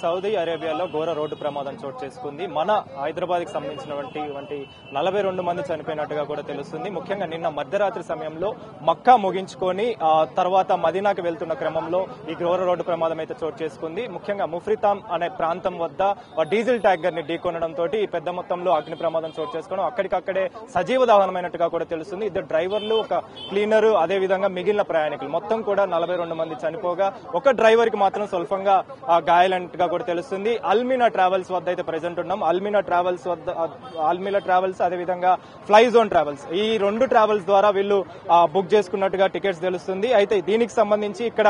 Saudi అరేబియాలో ఘోర road ప్రమాదం చోటు చేసుకుంది. మన హైదరాబాద్ కి సంబంధించినటువంటి 42 మంది చనిపోయినట్టుగా కూడా తెలుస్తుంది. ముఖ్యంగా నిన్న మధ్యరాత్రి సమయంలో మక్కా ముగించుకొని తర్వాత మదీనాకి వెళ్తున్న క్రమంలో ఈ ఘోర రోడ్డు ప్రమాదం అయితే చోటు చేసుకుంది. ముఖ్యంగా ముఫ్రితాం అనే ప్రాంతం వద్ద డీజిల్ ట్యాంకర్ ని ఢీకొనడంతో పెద్ద మొత్తంలో అగ్ని ప్రమాదం చోటు చేసుకోవడం అక్కడికక్కడే సజీవ దహనమైనట్టుగా కూడా తెలుస్తుంది. ఇద్దరు డ్రైవర్లు, ఒక క్లీనర్, అదే విధంగా మిగిలిన ప్రయాణికులు మొత్తం కూడా 42 మంది చనిపోగా ఒక డ్రైవర్ కి మాత్రం స్వల్పంగా గాయాలంటగా కూడా తెలుస్తుంది. అల్మినా ట్రావెల్స్ వద్ద అయితే ప్రెసెంట్ ఉన్నాం. అల్మినా ట్రావెల్స్ అదేవిధంగా ఫ్లై జోన్ ట్రావెల్స్, ఈ రెండు ట్రావెల్స్ ద్వారా వీళ్ళు బుక్ చేసుకున్నట్టుగా టికెట్స్ తెలుస్తుంది. అయితే దీనికి సంబంధించి ఇక్కడ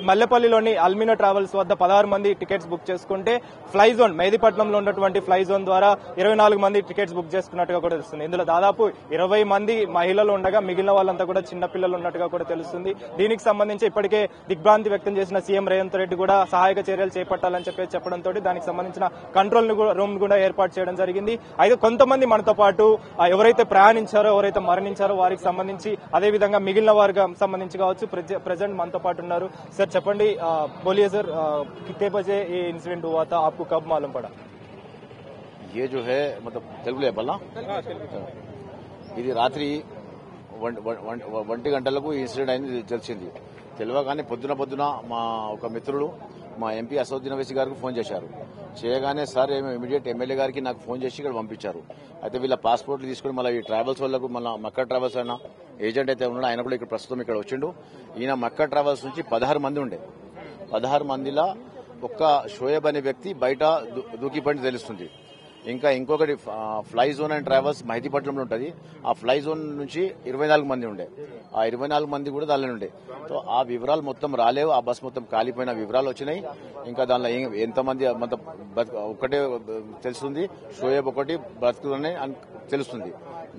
మల్లెపల్లిలోని అల్మినా ట్రావెల్స్ వద్ద 16 మంది టికెట్స్ బుక్ చేసుకుంటే ఫ్లై జోన్ మెహదీపట్నంలో ఉన్నటువంటి ఫ్లై జోన్ ద్వారా 24 మంది టికెట్స్ బుక్ చేసుకున్నట్టుగా కూడా తెలుస్తుంది. ఇందులో దాదాపు 20 మంది మహిళలు ఉండగా మిగిలిన వాళ్ళంతా కూడా చిన్నపిల్లలు ఉన్నట్టుగా కూడా తెలుస్తుంది. దీనికి సంబంధించి ఇప్పటికే దిగ్భ్రాంతి వ్యక్తం చేసిన సీఎం రేవంత్ రెడ్డి కూడా సహాయక చర్యలు చేపట్టాలని చెప్పడంతో దానికి సంబంధించిన కంట్రోల్ రూమ్ కూడా ఏర్పాటు చేయడం జరిగింది. అయితే కొంతమంది మనతో పాటు ఎవరైతే ప్రయాణించారో, ఎవరైతే మరణించారో వారికి సంబంధించి అదేవిధంగా మిగిలిన వారికి సంబంధించి కావచ్చు ప్రెసెంట్ మనతో పాటు ఉన్నారు. సార్ చెప్పండి, बोलिए सर, कितने बजे ये इंसिडेंट हुआ था, आपको कब मालूम पड़ा? ये जो है मतलब తెలుగులో చెప్పాలా, ఇది రాత్రి 1 గంటలకు ఈ ఇన్సిడెంట్ అయింది తెలిసింది. తెలియగానే పొద్దున మా ఒక మిత్రుడు మా ఎంపీ అసదుద్దీన్ ఓవైసీ గారికి ఫోన్ చేశారు. చేయగానే సార్ ఇమీడియట్ ఎమ్మెల్యే గారికి నాకు ఫోన్ చేసి ఇక్కడ పంపించారు. అయితే వీళ్ళ పాస్పోర్ట్లు తీసుకుని మళ్ళీ ఈ ట్రావెల్స్ వాళ్ళకు మళ్ళీ మక్కా ట్రావెల్స్ అయినా ఏజెంట్ అయితే ఉన్నాడు, ఆయన కూడా ఇక్కడ ప్రస్తుతం ఇక్కడ వచ్చిండు. ఈయన మక్కా ట్రావెల్స్ నుంచి 16 మంది ఉండే. 16 మందిలో ఒక్క షోయబ్ అనే వ్యక్తి బయట దూకిపడి తెలుస్తుంది. ఇంకా ఇంకొకటి ఫ్లై జోన్ అండ్ ట్రావెల్స్ మెహదీపట్నంలో ఉంటుంది. ఆ ఫ్లై జోన్ నుంచి 24 మంది ఉండే. ఆ 24 మంది కూడా దానిలో ఉండే. సో ఆ వివరాలు మొత్తం రాలేవు. ఆ బస్ మొత్తం కాలిపోయిన వివరాలు వచ్చినాయి. ఇంకా దానిలో ఎంతమంది మొత్తం ఒకటే తెలుస్తుంది, షోయబ్ ఒకటి బతుకులని తెలుస్తుంది.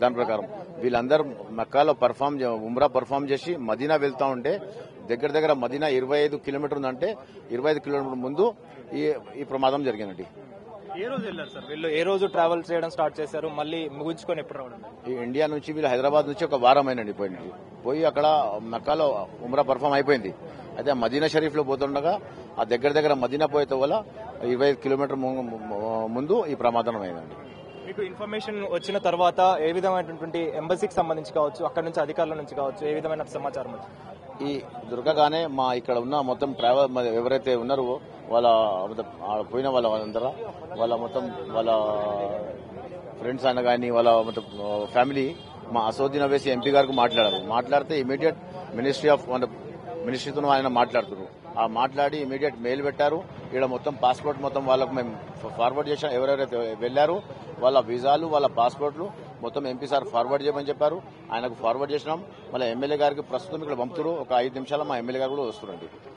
దాని ప్రకారం వీళ్ళందరూ మక్కాలో ఉమ్రా పర్ఫామ్ చేసి మదీనా వెళ్తా ఉంటే దగ్గర మదీనా 25 కిలోమీటర్ ఉందంటే 25 కిలోమీటర్ ముందు ఈ ప్రమాదం జరిగిందండి. ఏ రోజు వెళ్ళారు సార్ వీళ్ళు? ఏ రోజు ట్రావెల్ చేయడం స్టార్ట్ చేశారు? మళ్ళీ ముగించుకొని ఎప్పుడు రావడం? ఈ ఇండియా నుంచి వీళ్ళు హైదరాబాద్ నుంచి ఒక వారం అయినండి పోయి అక్కడ మక్కాలో ఉమ్రా పర్ఫామ్ అయిపోయింది. అయితే మదీనా షరీఫ్ లో పోతుండగా ఆ దగ్గర మదీనా పోయేతో వల్ల 25 కిలోమీటర్ ముందు ఈ ప్రమాదం అయిందండి. మీకు ఇన్ఫర్మేషన్ వచ్చిన తర్వాత ఏ విధమైనటువంటి ఎంబసీకి సంబంధించి కావచ్చు, అక్కడ నుంచి అధికారుల నుంచి కావచ్చు, ఏ విధమైన సమాచారం వచ్చింది? ఈ దొరకగానే మా ఇక్కడ ఉన్న మొత్తం ట్రావెల్ ఎవరైతే ఉన్నారో వాళ్ళ పోయిన వాళ్ళందరూ వాళ్ళ మొత్తం వాళ్ళ ఫ్రెండ్స్ అయినా కానీ వాళ్ళ మొత్తం ఫ్యామిలీ మా అసదుద్దీన్ ఓవైసీ ఎంపీ గారికి మాట్లాడితే ఇమీడియట్ మినిస్ట్రీతో ఆయన మాట్లాడుతున్నారు. ఆ మాట్లాడి ఇమీడియట్ మెయిల్ పెట్టారు. ఇక్కడ మొత్తం పాస్పోర్ట్ మొత్తం వాళ్ళకు మేము ఫార్వర్డ్ చేసాం. ఎవరెవరైతే వెళ్లారో వాళ్ళ వీసాలు, వాళ్ళ పాస్పోర్ట్లు మొత్తం ఎంపీ సార్ ఫార్వర్డ్ చేయమని చెప్పారు. ఆయనకు ఫార్వర్డ్ చేసినాం. మళ్ళీ ఎమ్మెల్యే గారికి ప్రస్తుతం ఇక్కడ పంపుతారు. ఒక 5 నిమిషాలు మా ఎమ్మెల్యే గారు కూడా వస్తున్నారండి.